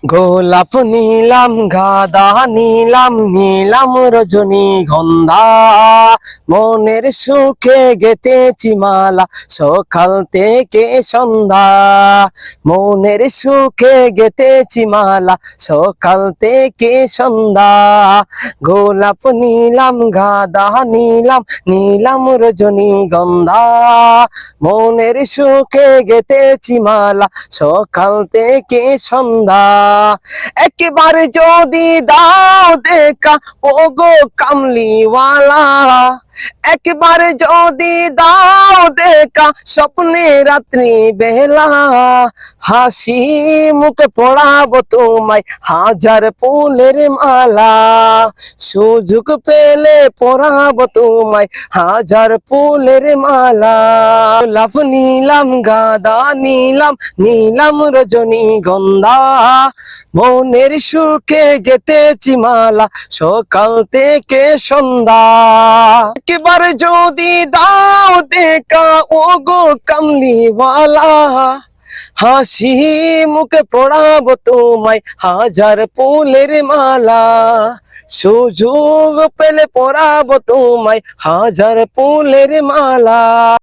গোলাপ নীলাম গাঁদা নীলাম নীলাম রজনীগন্ধা, মনের সুখে গেঁথেছি মালা সকাল থেকে সন্ধ্যা। মনের সুখে গেঁথেছি মালা সকাল থেকে সন্ধ্যা। গোলাপ নীলাম গাঁদা নীলাম নীলাম রজনীগন্ধা, মনের সুখে গেঁথেছি মালা সকাল থেকে সন্ধ্যা। একবার যদি দাও দেখা ওগো কামলিওয়ালা, একবার যদি দাও দেখা স্বপ্নে রাত্রি বেলা, হাসি মুখে পড়াবো তোমায় হাজার ফুলের মালা। সুযোগ পেলে পড়াবো তোমায় হাজার ফুলের মালা। গোলাপ নীলাম গাঁদা নীলাম নীলাম রজনীগন্ধা, মনের সুখে গেঁথেছি মালা সকাল থেকে সন্ধ্যা। একবার যদি দাও দেখা ওগো কামলিওয়ালা, হাসি মুখে পড়াবো তোমায় হাজার ফুলের মালা। সুযোগ পেলে পড়াবো তোমায় হাজার ফুলের মালা।